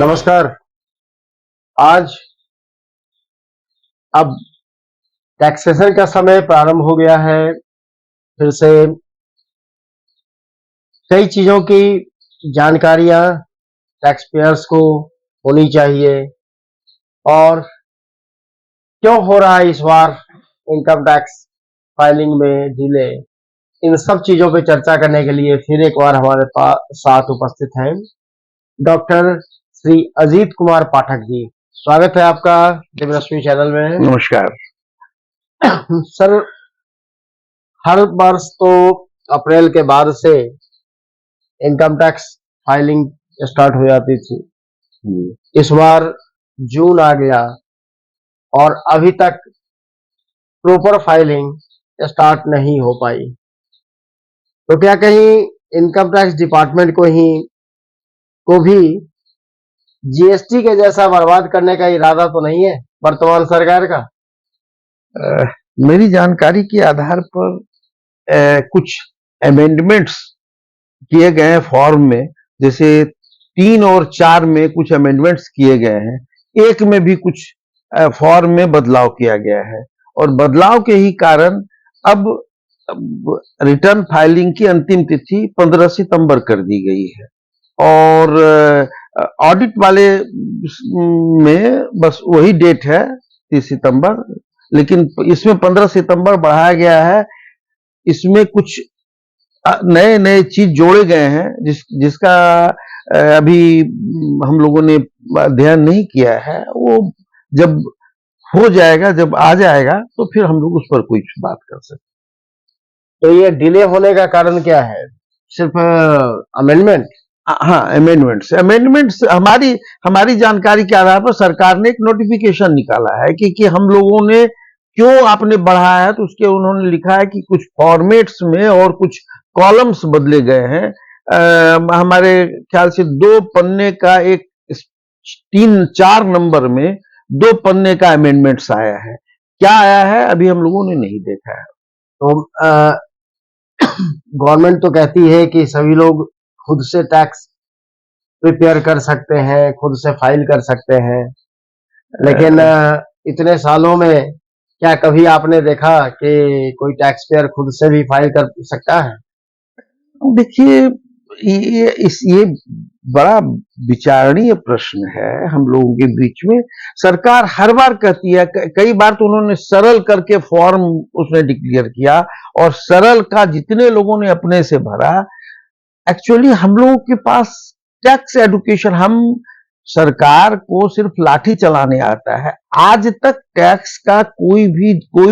नमस्कार। आज अब टैक्सेशन का समय प्रारंभ हो गया है। फिर से कई चीजों की जानकारियां टैक्स पेयर्स को होनी चाहिए और क्यों हो रहा है इस बार इनकम टैक्स फाइलिंग में डिले, इन सब चीजों पे चर्चा करने के लिए फिर एक बार हमारे पास साथ उपस्थित हैं डॉक्टर श्री अजीत कुमार पाठक जी। स्वागत है आपका दिव्यरश्मि चैनल में। नमस्कार सर, हर वर्ष तो अप्रैल के बाद से इनकम टैक्स फाइलिंग स्टार्ट हो जाती थी। इस बार जून आ गया और अभी तक प्रॉपर फाइलिंग स्टार्ट नहीं हो पाई, तो क्या कहीं इनकम टैक्स डिपार्टमेंट को भी जीएसटी के जैसा बर्बाद करने का इरादा तो नहीं है वर्तमान सरकार का? मेरी जानकारी के आधार पर कुछ अमेंडमेंट्स किए गए हैं फॉर्म में, जैसे 3 और 4 में कुछ अमेंडमेंट्स किए गए हैं, 1 में भी कुछ फॉर्म में बदलाव किया गया है और बदलाव के ही कारण अब रिटर्न फाइलिंग की अंतिम तिथि 15 सितंबर कर दी गई है और ऑडिट वाले में बस वही डेट है 30 सितंबर, लेकिन इसमें 15 सितंबर बढ़ाया गया है। इसमें कुछ नए नए चीज जोड़े गए हैं जिसका अभी हम लोगों ने अध्ययन नहीं किया है। वो जब हो जाएगा, जब आ जाएगा तो फिर हम लोग उस पर कुछ बात कर सकते। तो ये डिले होने का कारण क्या है? सिर्फ अमेंडमेंट? हाँ, अमेंडमेंट्स हमारी जानकारी के आधार पर सरकार ने एक नोटिफिकेशन निकाला है कि हम लोगों ने क्यों आपने बढ़ाया है, तो उसके उन्होंने लिखा है कि कुछ फॉर्मेट्स में और कुछ कॉलम्स बदले गए हैं। हमारे ख्याल से 2 पन्ने का एक 3-4 नंबर में 2 पन्ने का अमेंडमेंट्स आया है। क्या आया है अभी हम लोगों ने नहीं देखा है। तो गवर्नमेंट तो कहती है कि सभी लोग खुद से टैक्स प्रिपेयर कर सकते हैं, खुद से फाइल कर सकते हैं, लेकिन इतने सालों में क्या कभी आपने देखा कि कोई टैक्स पेयर खुद से भी फाइल कर सकता है? देखिए, ये बड़ा विचारणीय प्रश्न है हम लोगों के बीच में। सरकार हर बार कहती है, कई बार तो उन्होंने सरल करके फॉर्म उसने डिक्लेयर किया और सरल का जितने लोगों ने अपने से भरा। एक्चुअली हम लोगों के पास टैक्स एडुकेशन, हम सरकार को सिर्फ लाठी चलाने आता है। आज तक टैक्स का कोई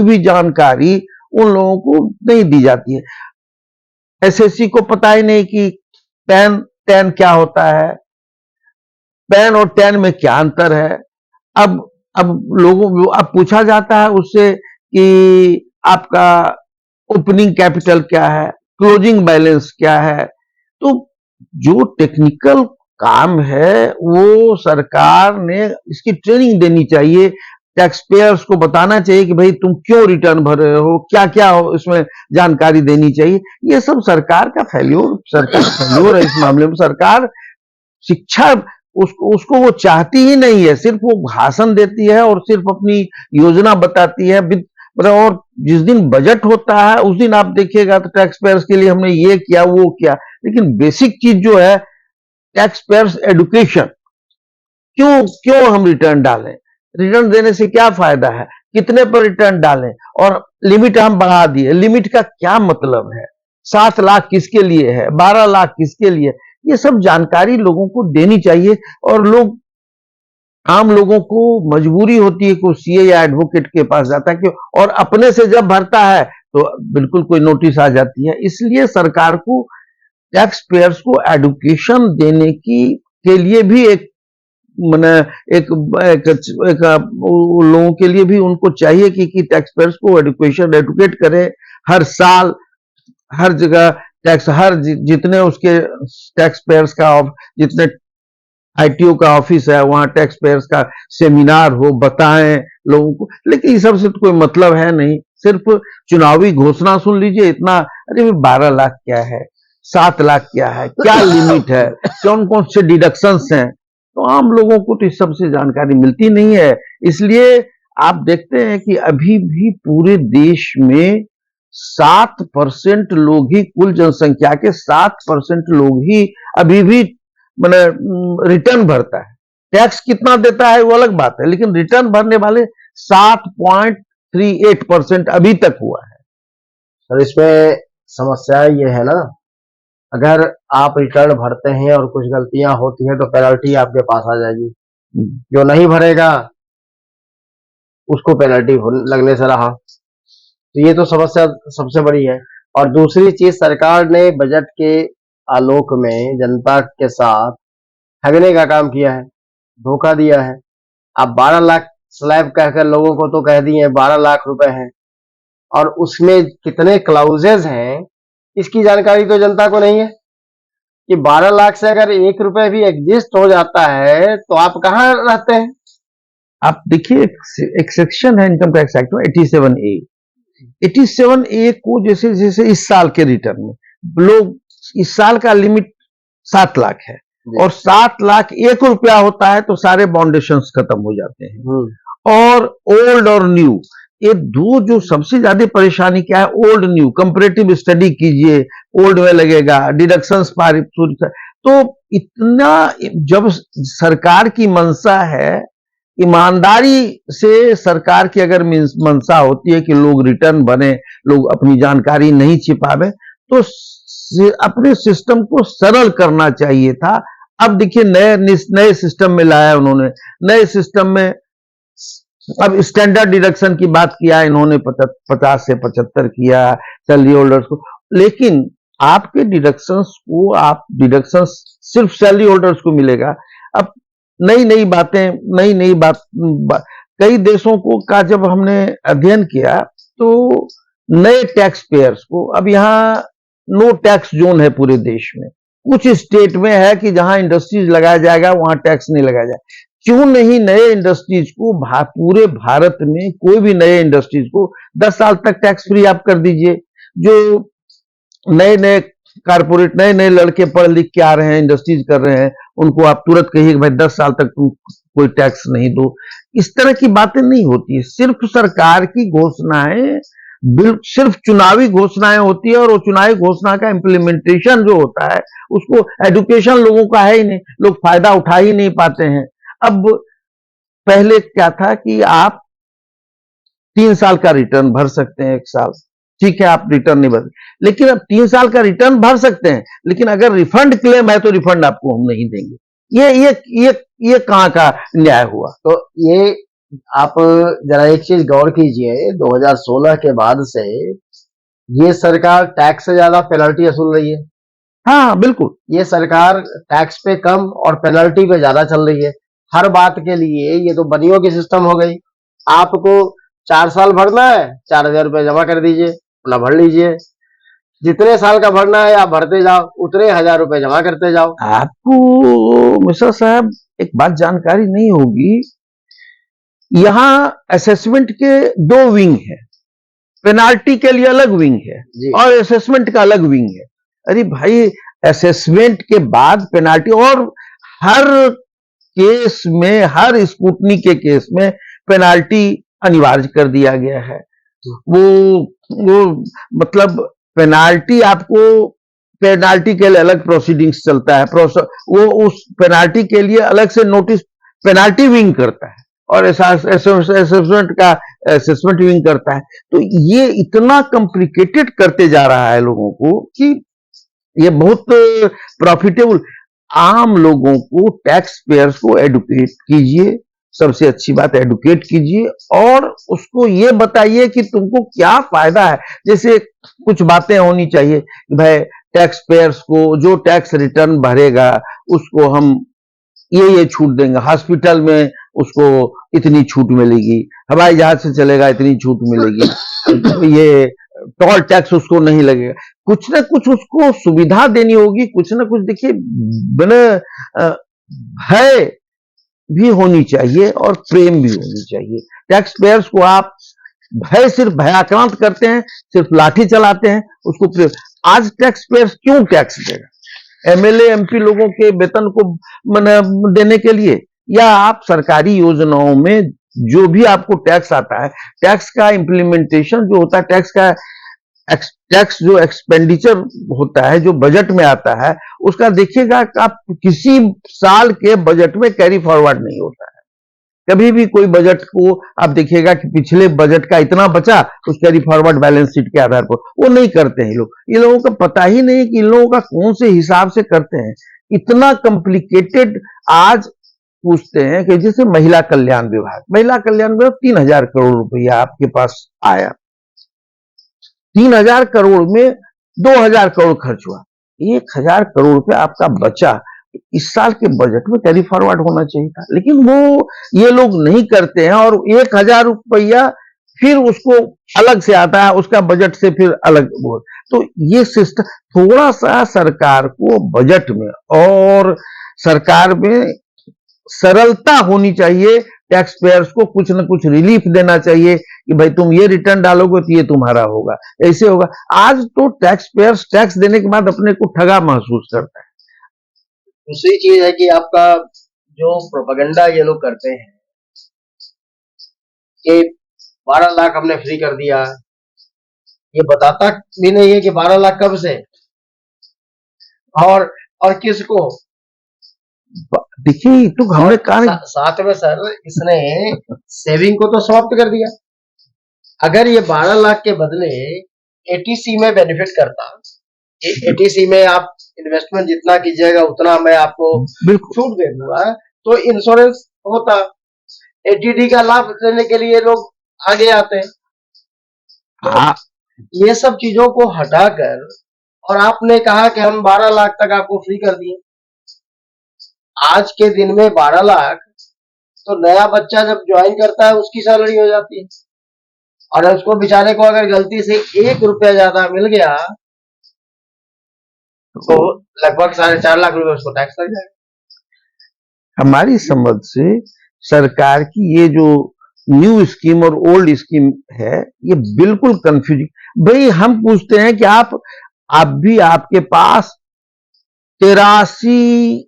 भी जानकारी उन लोगों को नहीं दी जाती है। एसएससी को पता ही नहीं कि टैन क्या होता है, पैन और टैन में क्या अंतर है। अब पूछा जाता है उससे कि आपका ओपनिंग कैपिटल क्या है, क्लोजिंग बैलेंस क्या है। तो जो टेक्निकल काम है वो सरकार ने इसकी ट्रेनिंग देनी चाहिए। टैक्स पेयर्स को बताना चाहिए कि भाई तुम क्यों रिटर्न भर रहे हो, क्या क्या हो, इसमें जानकारी देनी चाहिए। ये सब सरकार फेल्योर है इस मामले में। सरकार शिक्षा उसको वो चाहती ही नहीं है, सिर्फ वो भाषण देती है और सिर्फ अपनी योजना बताती है। और जिस दिन बजट होता है उस दिन आप देखिएगा तो टैक्स पेयर्स के लिए हमने ये किया वो किया, लेकिन बेसिक चीज जो है टैक्स पेयर्स एडुकेशन, क्यों हम रिटर्न डालें, रिटर्न देने से क्या फायदा है, कितने पर रिटर्न डालें, और लिमिट हम बढ़ा दिए, लिमिट का क्या मतलब है, 7 लाख किसके लिए है, 12 लाख किसके लिए, ये सब जानकारी लोगों को देनी चाहिए। और आम लोगों को मजबूरी होती है कि सीए या एडवोकेट के पास जाता है क्यों, और अपने से जब भरता है तो बिल्कुल कोई नोटिस आ जाती है। इसलिए सरकार को टैक्स पेयर्स को एडुकेशन देने के लिए भी लोगों के लिए भी उनको चाहिए कि टैक्स पेयर्स को एडुकेट करे। हर साल हर जगह टैक्स, जितने उसके टैक्स पेयर्स का जितने आईटीओ का ऑफिस है वहां टैक्स पेयर्स का सेमिनार हो, बताएं लोगों को। लेकिन इस सब से तो कोई मतलब है नहीं, सिर्फ चुनावी घोषणा सुन लीजिए इतना। अरे 12 लाख क्या है, 7 लाख क्या है, क्या लिमिट है, कौन कौन से डिडक्शंस हैं, तो आम लोगों को तो इस सबसे जानकारी मिलती नहीं है। इसलिए आप देखते हैं कि अभी भी पूरे देश में 7% लोग ही, कुल जनसंख्या के 7% लोग ही अभी भी मैंने रिटर्न भरता है। टैक्स कितना देता है वो अलग बात है, लेकिन रिटर्न भरने वाले 7.38% अभी तक हुआ है। सर इसमें समस्या ये है ना, अगर आप रिटर्न भरते हैं और कुछ गलतियां होती हैं तो पेनल्टी आपके पास आ जाएगी, जो नहीं भरेगा उसको पेनल्टी लगने से रहा। तो ये तो समस्या सबसे बड़ी है। और दूसरी चीज, सरकार ने बजट के आलोक में जनता के साथ ठगने का काम किया है, धोखा दिया है। आप 12 लाख स्लैब कहकर लोगों को तो कह दिए 12 लाख रुपए हैं, और उसमें कितने क्लाउजेज हैं इसकी जानकारी तो जनता को नहीं है कि 12 लाख से अगर 1 रुपए भी एग्जिस्ट हो जाता है तो आप कहाँ रहते हैं। आप देखिए, एक सेक्शन है इनकम टैक्स एक्ट में 87A। 87A को जैसे जैसे इस साल के रिटर्न में लोग, इस साल का लिमिट 7 लाख है और 7 लाख 1 रुपया होता है तो सारे बाउंडेशंस खत्म हो जाते हैं। और ओल्ड और न्यू, ये दो जो सबसे ज्यादा परेशानी क्या है, ओल्ड न्यू कंपैरेटिव स्टडी कीजिए, ओल्ड में लगेगा डिडक्शंस पारित, तो इतना, जब सरकार की मंशा है, ईमानदारी से सरकार की अगर मंशा होती है कि लोग रिटर्न बने, लोग अपनी जानकारी नहीं छिपावे, तो अपने सिस्टम को सरल करना चाहिए था। अब देखिए नए सिस्टम में लाया उन्होंने, नए सिस्टम में अब स्टैंडर्ड डिडक्शन की बात किया इन्होंने, 50 से 75 किया सैलरी होल्डर्स को, लेकिन आपके डिडक्शंस को, आप डिडक्शंस सिर्फ सैलरी होल्डर्स को मिलेगा। अब नई बातें, नई बात, कई देशों को का जब हमने अध्ययन किया तो नए टैक्स पेयर्स को, अब यहाँ नो टैक्स जोन है पूरे देश में, कुछ स्टेट में है कि जहां इंडस्ट्रीज लगाया जाएगा वहां टैक्स नहीं लगाया जाएगा। क्यों नहीं नए इंडस्ट्रीज को, पूरे भारत में कोई भी नए इंडस्ट्रीज को 10 साल तक टैक्स फ्री आप कर दीजिए। जो नए कारपोरेट, नए लड़के पढ़ लिख के आ रहे हैं, इंडस्ट्रीज कर रहे हैं, उनको आप तुरंत कहिए कि भाई 10 साल तक तुम कोई टैक्स नहीं दो। इस तरह की बातें नहीं होती है। सिर्फ सरकार की घोषणाएं, सिर्फ चुनावी घोषणाएं होती है, और वो चुनावी घोषणा का इम्प्लीमेंटेशन जो होता है उसको, एडुकेशन लोगों का है ही नहीं, लोग फायदा उठा ही नहीं पाते हैं। अब पहले क्या था कि आप 3 साल का रिटर्न भर सकते हैं, 1 साल, ठीक है आप रिटर्न नहीं भर, लेकिन अब 3 साल का रिटर्न भर सकते हैं, लेकिन अगर रिफंड क्लेम है तो रिफंड आपको हम नहीं देंगे। ये कहां का न्याय हुआ? तो ये आप जरा एक चीज गौर कीजिए, 2016 के बाद से ये सरकार टैक्स से ज्यादा पेनल्टी वसूल रही है। हाँ बिल्कुल, ये सरकार टैक्स पे कम और पेनल्टी पे ज्यादा चल रही है हर बात के लिए। ये तो बनियों की सिस्टम हो गई। आपको 4 साल भरना है, 4,000 रुपए जमा कर दीजिए, अपना भर लीजिए। जितने साल का भरना है आप भरते जाओ, उतने 1,000 रुपए जमा करते जाओ। आपको मिश्रा साहब एक बात जानकारी नहीं होगी, यहां असेसमेंट के 2 विंग है, पेनाल्टी के लिए अलग विंग है और असेसमेंट का अलग विंग है। अरे भाई, असेसमेंट के बाद पेनाल्टी, और हर केस में, हर स्कूटनी के केस में पेनाल्टी अनिवार्य कर दिया गया है। वो मतलब पेनाल्टी आपको, पेनाल्टी के लिए अलग प्रोसीडिंग्स चलता है, वो उस पेनाल्टी के लिए अलग से नोटिस पेनाल्टी विंग करता है और असेसमेंट का असेसमेंट विंग करता है। तो ये इतना कॉम्प्लिकेटेड करते जा रहा है लोगों को कि ये बहुत प्रॉफिटेबल। आम लोगों को, टैक्स पेयर्स को एडुकेट कीजिए, सबसे अच्छी बात एडुकेट कीजिए, और उसको ये बताइए कि तुमको क्या फायदा है। जैसे कुछ बातें होनी चाहिए कि भाई टैक्स पेयर्स को, जो टैक्स रिटर्न भरेगा उसको हम ये छूट देंगे, हॉस्पिटल में उसको इतनी छूट मिलेगी, हवाई जहाज से चलेगा इतनी छूट मिलेगी, ये टोल टैक्स उसको नहीं लगेगा। कुछ ना कुछ उसको सुविधा देनी होगी, कुछ ना कुछ। देखिए, बिना भय भी होनी चाहिए और प्रेम भी होनी चाहिए। टैक्स पेयर्स को आप सिर्फ भयाक्रांत करते हैं, सिर्फ लाठी चलाते हैं, उसको आज टैक्स पेयर्स क्यों टैक्स देगा? एमएलए एमपी लोगों के वेतन को देने के लिए, या आप सरकारी योजनाओं में जो भी आपको टैक्स आता है, टैक्स का इम्प्लीमेंटेशन जो होता है, टैक्स जो एक्सपेंडिचर होता है, जो बजट में आता है, उसका देखिएगा कि आप किसी साल के बजट में कैरी फॉरवर्ड नहीं होता है। कभी भी कोई बजट को आप देखिएगा कि पिछले बजट का इतना बचा, उस कैरी फॉरवर्ड बैलेंस शीट के आधार पर वो नहीं करते हैं लोग। इन लोगों का पता ही नहीं कि इन लोगों का कौन से हिसाब से करते हैं। इतना कॉम्प्लिकेटेड आज पूछते हैं कि जैसे महिला कल्याण विभाग 3,000 करोड़ रुपया आपके पास आया, 3,000 करोड़ में 2,000 करोड़ खर्च हुआ, 1,000 करोड़ रुपया आपका बचा। इस साल के बजट में कैरी फॉरवर्ड होना चाहिए था, लेकिन वो ये लोग नहीं करते हैं, और 1,000 रुपया फिर उसको अलग से आता है, उसका बजट से फिर अलग वो। तो ये सिस्टम थोड़ा सा सरकार को बजट में और सरकार में सरलता होनी चाहिए। टैक्स पेयर्स को कुछ न कुछ रिलीफ देना चाहिए कि भाई तुम ये रिटर्न डालोगे तो ये तुम्हारा होगा, ऐसे होगा। आज तो टैक्स पेयर्स टैक्स देने के बाद अपने को ठगा महसूस करता है। दूसरी चीज है कि आपका जो प्रोपेगेंडा ये लोग करते हैं कि 12 लाख हमने फ्री कर दिया, ये बताता भी नहीं है कि 12 लाख कब से और किसको। देखिए तो हमने कहा साथ में सर इसने सेविंग को तो समाप्त कर दिया। अगर ये 12 लाख के बदले एटीसी में बेनिफिट करता, एटीसी में आप इन्वेस्टमेंट जितना कीजिएगा उतना मैं आपको छूट दे दूंगा, तो इंश्योरेंस होता। एटीडी का लाभ लेने के लिए लोग आगे आते हैं। ये सब चीजों को हटाकर और आपने कहा कि हम 12 लाख तक आपको फ्री कर दिए। आज के दिन में 12 लाख तो नया बच्चा जब ज्वाइन करता है उसकी सैलरी हो जाती है, और उसको बेचारे को अगर गलती से 1 रुपया ज्यादा मिल गया तो लगभग 4.5 लाख रुपए उसको टैक्स लग जाएगा। हमारी समझ से सरकार की ये जो न्यू स्कीम और ओल्ड स्कीम है, ये बिल्कुल कंफ्यूजिंग। भाई हम पूछते हैं कि आप भी आपके पास 83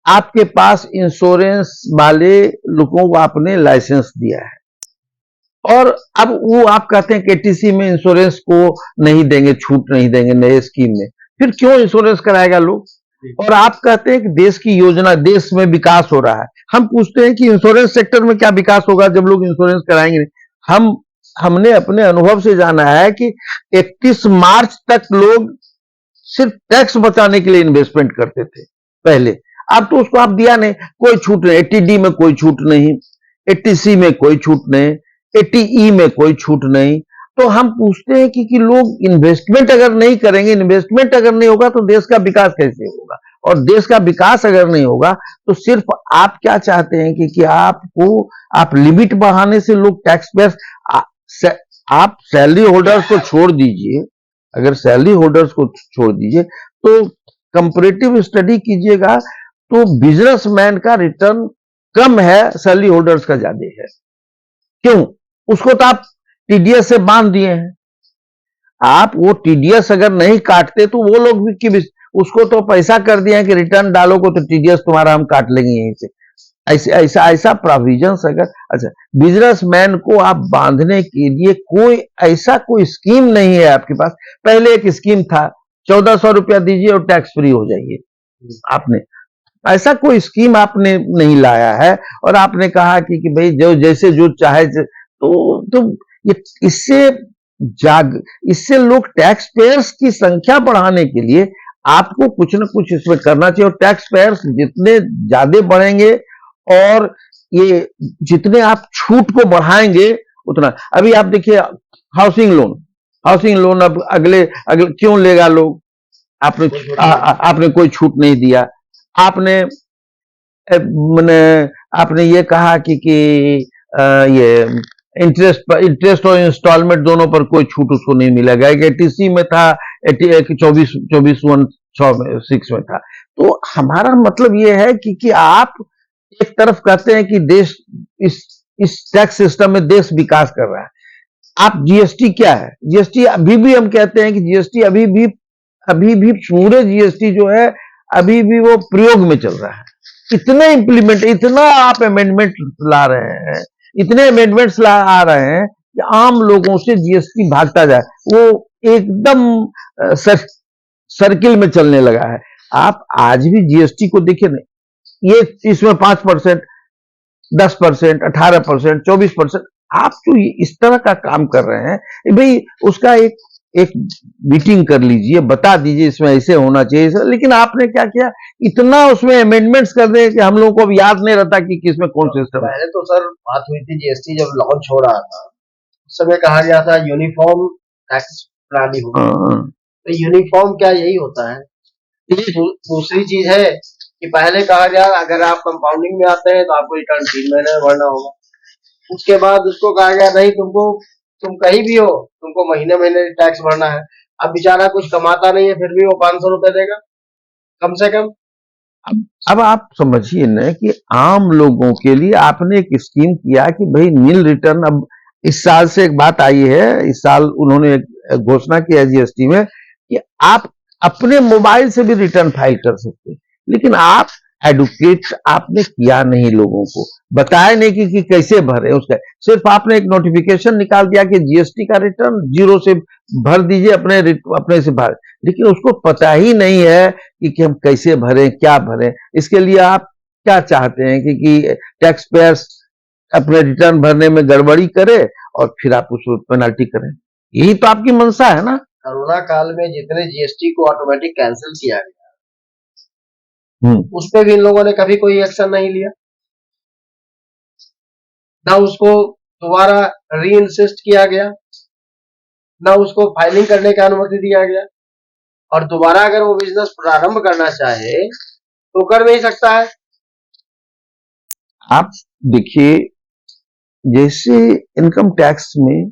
आपके पास इंश्योरेंस वाले लोगों को आपने लाइसेंस दिया है, और अब वो आप कहते हैं कि एटीसी में इंश्योरेंस को नहीं देंगे, छूट नहीं देंगे नए स्कीम में, फिर क्यों इंश्योरेंस कराएगा लोग? और आप कहते हैं कि देश की योजना, देश में विकास हो रहा है। हम पूछते हैं कि इंश्योरेंस सेक्टर में क्या विकास होगा जब लोग इंश्योरेंस कराएंगे? हमने अपने अनुभव से जाना है कि 31 मार्च तक लोग सिर्फ टैक्स बचाने के लिए इन्वेस्टमेंट करते थे पहले। अब तो उसको आप दिया नहीं, कोई छूट नहीं, एटीडी में कोई छूट नहीं, एटीसी में कोई छूट नहीं, एटीई में कोई छूट नहीं। तो हम पूछते हैं कि लोग इन्वेस्टमेंट अगर नहीं करेंगे, इन्वेस्टमेंट अगर नहीं होगा तो देश का विकास कैसे होगा? और देश का विकास अगर नहीं होगा तो सिर्फ आप क्या चाहते हैं कि आप लिमिट बढ़ाने से लोग टैक्स पेयर्स, आप सैलरी होल्डर्स को छोड़ दीजिए, अगर सैलरी होल्डर्स को छोड़ दीजिए तो कंपैरेटिव स्टडी कीजिएगा तो बिजनेसमैन का रिटर्न कम है, सैलरी होल्डर्स का ज्यादा है। क्यों? उसको तो आप टीडीएस से बांध दिए हैं। आप वो टीडीएस अगर नहीं काटते तो वो लोग भी उसको तो पैसा कर दिया है कि रिटर्न डालोगे तो टीडीएस तुम्हारा हम काट लेंगे यहीं से। ऐसा प्रोविजन अगर, अच्छा, बिजनेसमैन को आप बांधने के लिए कोई स्कीम नहीं है आपके पास। पहले एक स्कीम था 1400 रुपया दीजिए और टैक्स फ्री हो जाइए, आपने ऐसा कोई स्कीम आपने नहीं लाया है। और आपने कहा कि भाई जो जैसे जो चाहे तो इससे लोग टैक्स पेयर्स की संख्या बढ़ाने के लिए आपको कुछ न कुछ इसमें करना चाहिए। और टैक्स पेयर्स जितने ज्यादा बढ़ेंगे और ये जितने आप छूट को बढ़ाएंगे उतना। अभी आप देखिए हाउसिंग लोन अब अगले क्यों लेगा लोग? आपने कोई छूट नहीं दिया। आपने ये कहा कि ये इंटरेस्ट और इंस्टॉलमेंट दोनों पर कोई छूट उसको नहीं मिलेगा। एक एटीसी में था, 24/6 में था। तो हमारा मतलब ये है कि आप एक तरफ कहते हैं कि देश इस टैक्स सिस्टम में देश विकास कर रहा है। आप जीएसटी क्या है? जीएसटी अभी भी हम कहते हैं कि जीएसटी अभी भी पूरे जीएसटी जो है अभी भी वो प्रयोग में चल रहा है। इतना आप अमेंडमेंट ला रहे हैं, इतने अमेंडमेंट्स ला आ रहे हैं कि आम लोगों से जीएसटी भागता जाए, वो एकदम सर्किल में चलने लगा है। आप आज भी जीएसटी को देखिए ना, ये इसमें 5%, 10%, 18%, 24%, आप जो इस तरह का काम कर रहे हैं, भाई उसका एक मीटिंग कर लीजिए, बता दीजिए इसमें ऐसे होना चाहिए, लेकिन आपने क्या किया, इतना उसमें अमेंडमेंट्स कर दे कि हम लोगों को अब याद नहीं रहता कि किसमें कौन सिस्टम है। पहले तो सर बात हुई थी जीएसटी जब लॉन्च हो रहा था, उस समय कहा गया था यूनिफॉर्म टैक्स प्रणाली होगी। हाँ, तो यूनिफॉर्म क्या यही होता है? दूसरी चीज है कि पहले कहा गया अगर आप कंपाउंडिंग में आते हैं तो आपको रिटर्न 3 महीने में भरना होगा। उसके बाद उसको कहा गया नहीं, तुम कहीं भी हो, तुमको महीने महीने टैक्स भरना है। अब बेचारा कुछ कमाता नहीं है, फिर भी वो 500 रुपए देगा कम से कम। अब आप समझिए ना कि आम लोगों के लिए आपने एक स्कीम किया कि भाई नील रिटर्न, अब इस साल से एक बात आई है, इस साल उन्होंने एक घोषणा किया जीएसटी में कि आप अपने मोबाइल से भी रिटर्न फाइल कर सकते हैं, लेकिन आप एडुकेट आपने किया नहीं, लोगों को बताया नहीं कि कैसे भरे उसका। सिर्फ आपने एक नोटिफिकेशन निकाल दिया कि जीएसटी का रिटर्न 0 से भर दीजिए, अपने से भर, लेकिन उसको पता ही नहीं है कि हम कैसे भरें, क्या भरें। इसके लिए आप क्या चाहते हैं कि टैक्स पेयर्स अपने रिटर्न भरने में गड़बड़ी करे और फिर आप उसको पेनल्टी करें, यही तो आपकी मंशा है ना। कोरोना काल में जितने जीएसटी को ऑटोमेटिक कैंसिल किया गया, उस पे भी इन लोगों ने कभी कोई एक्शन नहीं लिया, ना उसको दोबारा री इंसिस्ट किया गया, ना उसको फाइलिंग करने की अनुमति दिया गया। और दोबारा अगर वो बिजनेस प्रारंभ करना चाहे तो कर नहीं सकता है। आप देखिए, जैसे इनकम टैक्स में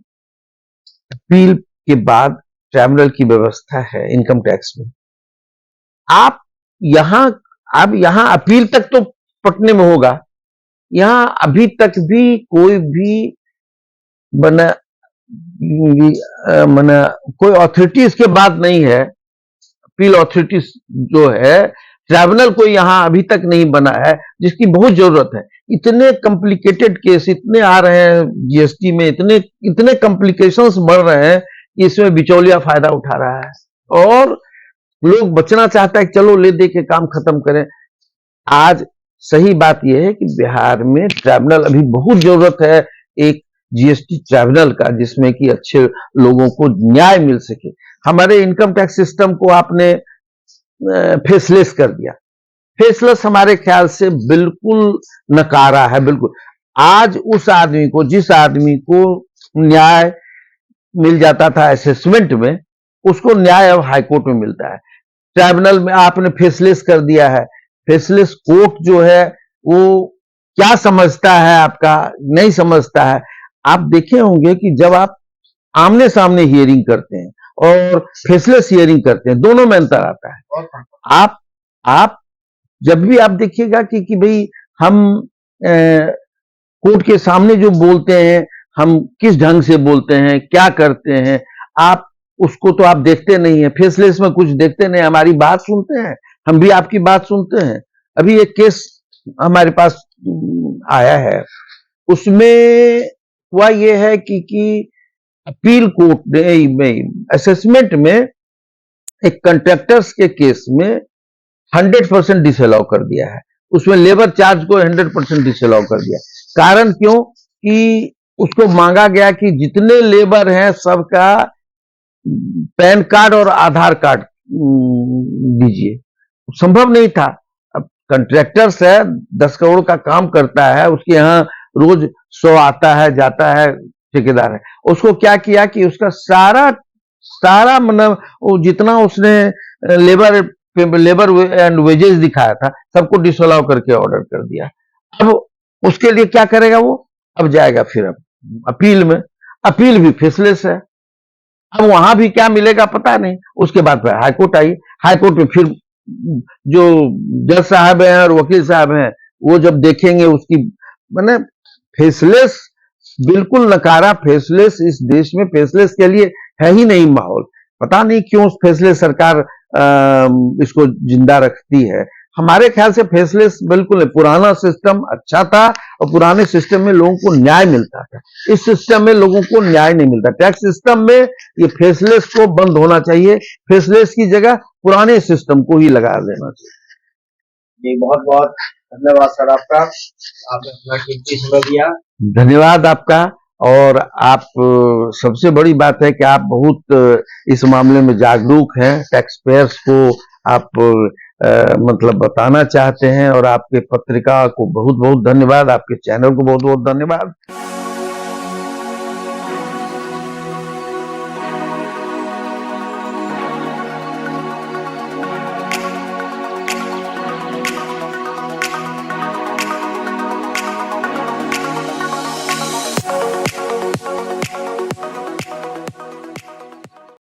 अपील के बाद ट्राइब्यूनल की व्यवस्था है, इनकम टैक्स में आप यहां अपील तक तो पटने में होगा, यहां अभी तक भी कोई भी बना मना कोई अथॉरिटी इसके बाद नहीं है। अपील अथॉरिटी जो है, ट्राइब्यूनल कोई यहां अभी तक नहीं बना है, जिसकी बहुत जरूरत है। इतने कॉम्प्लिकेटेड केस इतने आ रहे हैं जीएसटी में, इतने कॉम्प्लिकेशंस बढ़ रहे हैं कि इसमें बिचौलिया फायदा उठा रहा है और लोग बचना चाहता है कि चलो ले दे के काम खत्म करें। आज सही बात यह है कि बिहार में ट्राइब्यूनल अभी बहुत जरूरत है, एक जीएसटी ट्राइब्यूनल का, जिसमें कि अच्छे लोगों को न्याय मिल सके। हमारे इनकम टैक्स सिस्टम को आपने फेसलेस कर दिया। फेसलेस हमारे ख्याल से बिल्कुल नकारा है, बिल्कुल। आज उस आदमी को, जिस आदमी को न्याय मिल जाता था असेसमेंट में, उसको न्याय अब हाईकोर्ट में मिलता है। ट्राइब्यूनल में आपने फेसलेस कर दिया है। फेसलेस कोर्ट जो है वो क्या समझता है, आपका नहीं समझता है। आप देखे होंगे कि जब आप आमने सामने हियरिंग करते हैं और फेसलेस हियरिंग करते हैं, दोनों में अंतर आता है। आप जब भी आप देखिएगा कि भाई हम कोर्ट के सामने जो बोलते हैं, हम किस ढंग से बोलते हैं, क्या करते हैं, आप उसको तो आप देखते नहीं है। फेसलेस में कुछ देखते नहीं, हमारी बात सुनते हैं, हम भी आपकी बात सुनते हैं। अभी एक केस हमारे पास आया है, उसमें हुआ यह है कि अपील कोर्ट ने असेसमेंट में एक कंट्रैक्टर्स के केस में 100% डिसअलाउ कर दिया है। उसमें लेबर चार्ज को 100% डिसअलाउ कर दिया। कारण क्यों कि उसको मांगा गया कि जितने लेबर हैं सबका पैन कार्ड और आधार कार्ड दीजिए। संभव नहीं था। अब कंट्रैक्टर्स है, 10 करोड़ का काम करता है, उसके यहाँ रोज 100 आता है जाता है, ठेकेदार है। उसको क्या किया कि उसका सारा मतलब जितना उसने लेबर एंड वेजेस दिखाया था, सबको डिसअलाउ करके ऑर्डर कर दिया। अब उसके लिए क्या करेगा वो? अब जाएगा फिर अब अपील में। अपील भी फेसलेस है। अब वहां भी क्या मिलेगा पता नहीं। उसके बाद फिर हाईकोर्ट आई। हाईकोर्ट में फिर जो जज साहब हैं और वकील साहब हैं, वो जब देखेंगे उसकी मैंने फेसलेस, बिल्कुल नकारा फेसलेस। इस देश में फेसलेस के लिए है ही नहीं माहौल। पता नहीं क्यों फेसलेस सरकार इसको जिंदा रखती है। हमारे ख्याल से फेसलेस बिल्कुल पुराना सिस्टम अच्छा था और पुराने सिस्टम में लोगों को न्याय मिलता था। इस सिस्टम में लोगों को न्याय नहीं मिलता। टैक्स सिस्टम में ये फेसलेस को बंद होना चाहिए। फेसलेस की जगह पुराने सिस्टम को ही लगा देना चाहिए। जी, बहुत बहुत धन्यवाद सर आपका, आपने अपना कीमती समय दिया। धन्यवाद आपका। और आप सबसे बड़ी बात है कि आप बहुत इस मामले में जागरूक हैं, टैक्स पेयर्स को आप मतलब बताना चाहते हैं। और आपके पत्रिका को बहुत बहुत धन्यवाद, आपके चैनल को बहुत बहुत धन्यवाद।